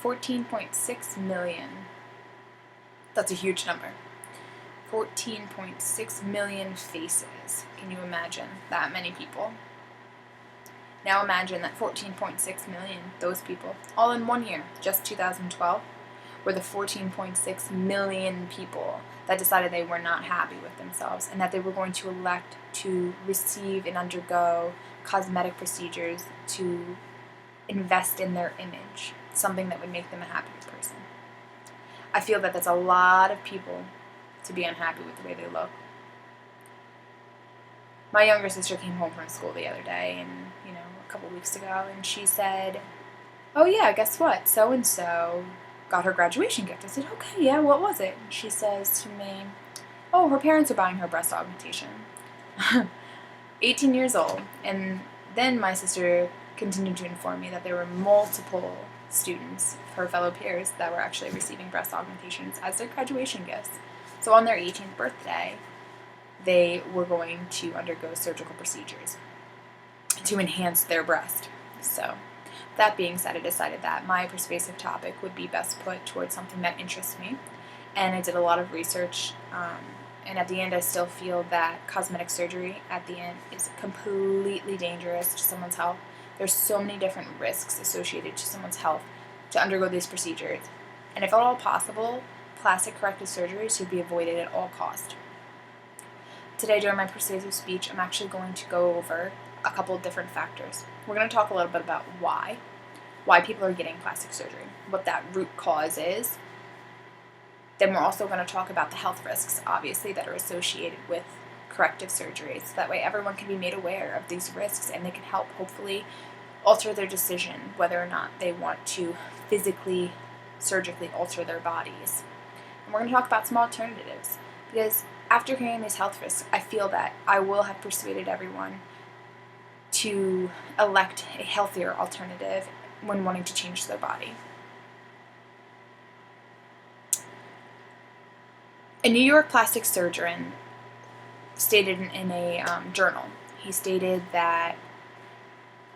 14.6 million. That's a huge number. 14.6 million faces. Can you imagine that many people? Now imagine that 14.6 million, those people, all in 1 year, just 2012, were the 14.6 million people that decided they were not happy with themselves and that they were going to elect to receive and undergo cosmetic procedures to invest in their image, something that would make them a happier person. I feel that that's a lot of people to be unhappy with the way they look. My younger sister came home from school the other day, and a couple weeks ago, and she said, "Oh yeah, guess what? So-and-so got her graduation gift." I said, "Okay, yeah, what was it?" And she says to me, "Oh, her parents are buying her breast augmentation." 18 years old. And then my sister continued to inform me that there were multiple students, her fellow peers, that were actually receiving breast augmentations as their graduation gifts. So on their 18th birthday, they were going to undergo surgical procedures to enhance their breast. So that being said, I decided that my persuasive topic would be best put towards something that interests me. And I did a lot of research, and at the end I still feel that cosmetic surgery at the end is completely dangerous to someone's health. There's so many different risks associated to someone's health to undergo these procedures. And if at all possible, plastic corrective surgery should be avoided at all costs. Today during my persuasive speech, I'm actually going to go over a couple of different factors. We're going to talk a little bit about why people are getting plastic surgery, what that root cause is. Then we're also going to talk about the health risks, obviously, that are associated with corrective surgery, so that way everyone can be made aware of these risks and they can help, hopefully, alter their decision whether or not they want to physically, surgically alter their bodies. And we're going to talk about some alternatives, because after hearing these health risks, I feel that I will have persuaded everyone to elect a healthier alternative when wanting to change their body. A New York plastic surgeon stated in a journal, he stated that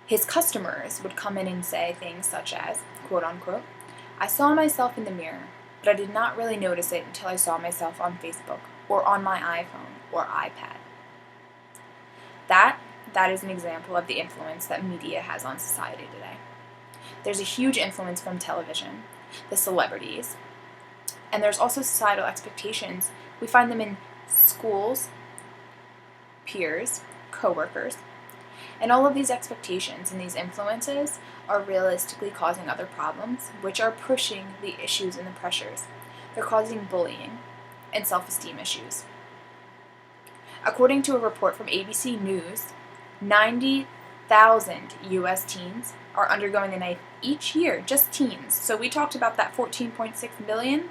his customers would come in and say things such as, quote unquote, "I saw myself in the mirror, but I did not really notice it until I saw myself on Facebook or on my iPhone or iPad." That is an example of the influence that media has on society today. There's a huge influence from television, the celebrities, and there's also societal expectations. We find them in schools, peers, coworkers, and all of these expectations and these influences are realistically causing other problems, which are pushing the issues and the pressures. They're causing bullying and self-esteem issues. According to a report from ABC News, 90,000 U.S. teens are undergoing a knife each year, just teens. So we talked about that 14.6 million.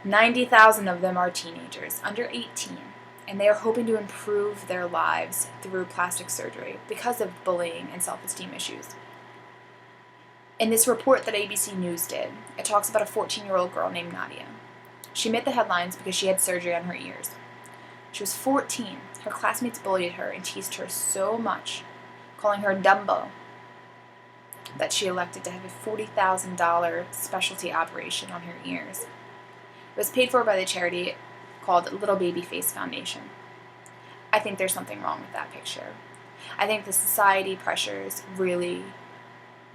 90,000 of them are teenagers, under 18, and they are hoping to improve their lives through plastic surgery because of bullying and self-esteem issues. In this report that ABC News did, it talks about a 14-year-old girl named Nadia. She made the headlines because she had surgery on her ears. She was 14. Her classmates bullied her and teased her so much, calling her Dumbo, that she elected to have a $40,000 specialty operation on her ears. It was paid for by the charity called Little Baby Face Foundation. I think there's something wrong with that picture. I think the society pressures really,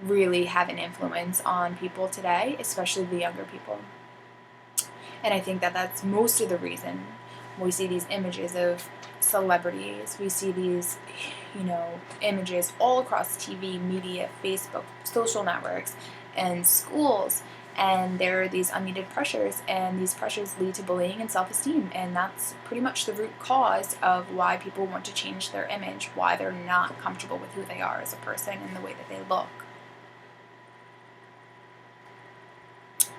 really have an influence on people today, especially the younger people. And I think that that's most of the reason we see these images of celebrities. We see these, images all across TV, media, Facebook, social networks, and schools. And there are these unneeded pressures, and these pressures lead to bullying and self-esteem. And that's pretty much the root cause of why people want to change their image, why they're not comfortable with who they are as a person and the way that they look.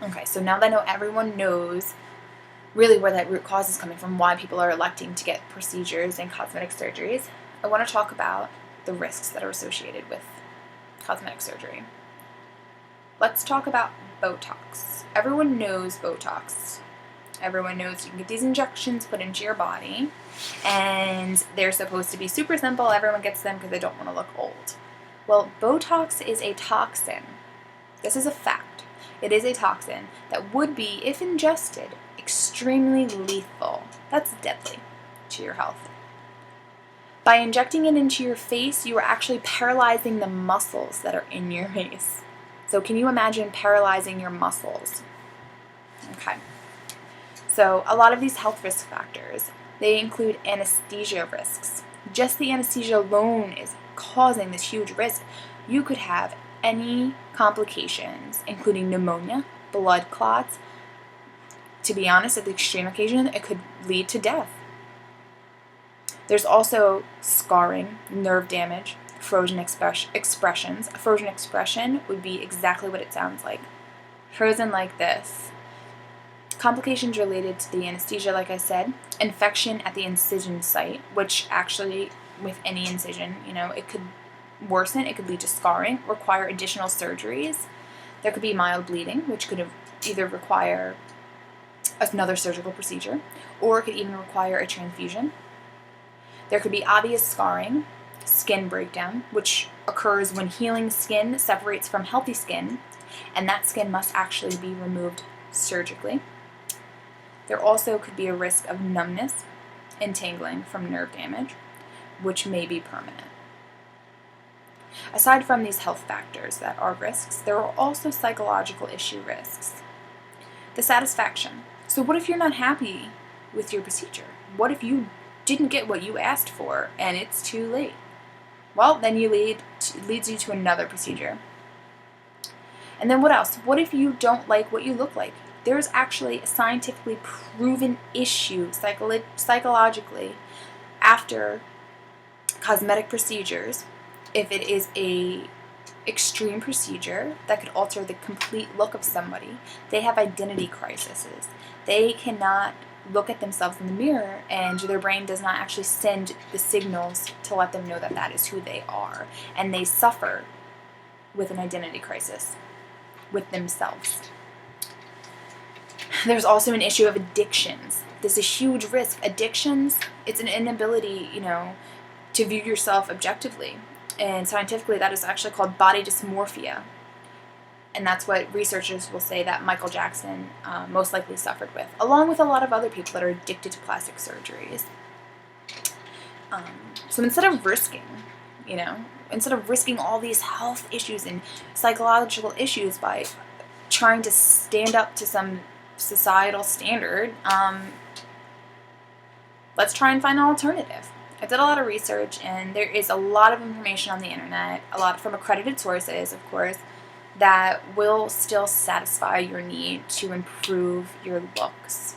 Okay, so now that I know everyone knows really where that root cause is coming from, why people are electing to get procedures and cosmetic surgeries, I want to talk about the risks that are associated with cosmetic surgery. Let's talk about Botox. Everyone knows Botox. Everyone knows you can get these injections put into your body, and they're supposed to be super simple. Everyone gets them because they don't want to look old. Well, Botox is a toxin. This is a fact. It is a toxin that would be, if ingested, extremely lethal. That's deadly to your health. By injecting it into your face, you are actually paralyzing the muscles that are in your face. So can you imagine paralyzing your muscles? Okay. So a lot of these health risk factors, they include anesthesia risks. Just the anesthesia alone is causing this huge risk. You could have any complications, including pneumonia, blood clots. To be honest, at the extreme occasion, it could lead to death. There's also scarring, nerve damage, frozen expressions. A frozen expression would be exactly what it sounds like. Frozen like this. Complications related to the anesthesia, like I said. Infection at the incision site, which actually, with any incision, it could worsen. It could lead to scarring, require additional surgeries. There could be mild bleeding, which could either require another surgical procedure, or it could even require a transfusion. There could be obvious scarring, skin breakdown, which occurs when healing skin separates from healthy skin, and that skin must actually be removed surgically. There also could be a risk of numbness, entangling from nerve damage, which may be permanent. Aside from these health factors that are risks, there are also psychological issue risks. The satisfaction. So what if you're not happy with your procedure? What if you didn't get what you asked for and it's too late? Well, then it leads you to another procedure. And then what else? What if you don't like what you look like? There's actually a scientifically proven issue psychologically after cosmetic procedures. If it is a extreme procedure that could alter the complete look of somebody, they have identity crises. They cannot look at themselves in the mirror, and their brain does not actually send the signals to let them know that that is who they are, and they suffer with an identity crisis with themselves. There's also an issue of addictions. There's a huge risk. Addictions, it's an inability, to view yourself objectively, and scientifically that is actually called body dysmorphia. And that's what researchers will say that Michael Jackson most likely suffered with, along with a lot of other people that are addicted to plastic surgeries. So instead of risking all these health issues and psychological issues by trying to stand up to some societal standard, let's try and find an alternative. I did a lot of research, and there is a lot of information on the internet, a lot from accredited sources, of course, that will still satisfy your need to improve your looks,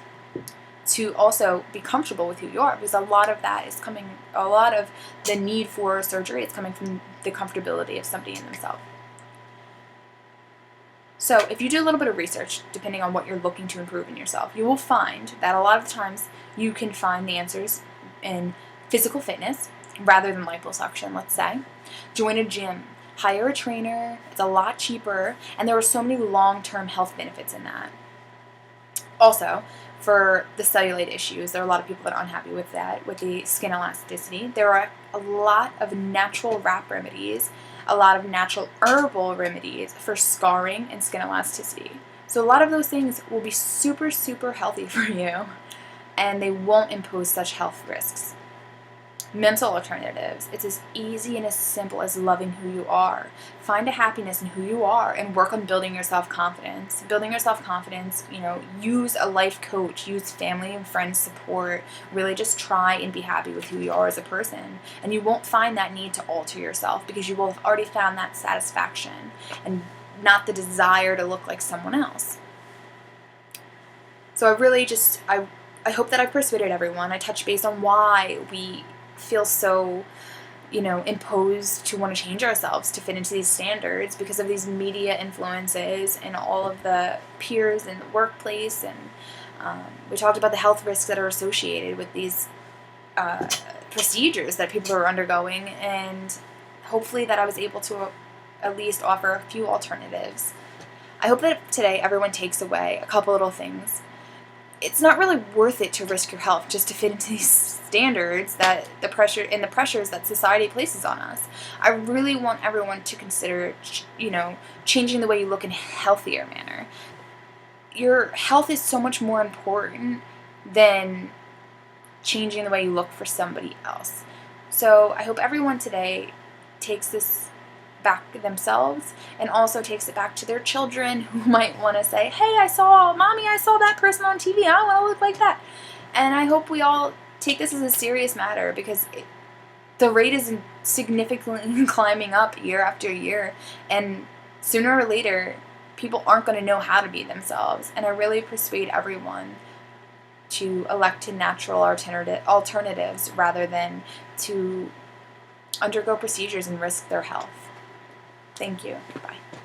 to also be comfortable with who you are, because a lot of the need for surgery is coming from the comfortability of somebody in themselves. So if you do a little bit of research, depending on what you're looking to improve in yourself, you will find that a lot of times you can find the answers in physical fitness rather than liposuction, let's say. Join a gym. Hire a trainer. It's a lot cheaper, and there are so many long-term health benefits in that. Also, for the cellulite issues, there are a lot of people that are unhappy with that, with the skin elasticity. There are a lot of natural wrap remedies, a lot of natural herbal remedies for scarring and skin elasticity. So a lot of those things will be super, super healthy for you, and they won't impose such health risks. Mental alternatives. It's as easy and as simple as loving who you are. Find a happiness in who you are and work on building your self-confidence. Use a life coach, use family and friends support. Really just try and be happy with who you are as a person. And you won't find that need to alter yourself, because you will have already found that satisfaction and not the desire to look like someone else. So I hope that I've persuaded everyone. I touched base on why we feel so, imposed to want to change ourselves to fit into these standards because of these media influences and all of the peers in the workplace. And we talked about the health risks that are associated with these procedures that people are undergoing, and hopefully that I was able to at least offer a few alternatives. I hope that today everyone takes away a couple little things. it's not really worth it to risk your health just to fit into these standards that the pressures that society places on us. I really want everyone to consider, changing the way you look in a healthier manner. Your health is so much more important than changing the way you look for somebody else. So I hope everyone today takes this back themselves and also takes it back to their children who might want to say, hey, Mommy, I saw that person on TV. I want to look like that. And I hope we all take this as a serious matter, because the rate is significantly climbing up year after year. And sooner or later, people aren't going to know how to be themselves. And I really persuade everyone to elect to natural alternatives rather than to undergo procedures and risk their health. Thank you. Bye.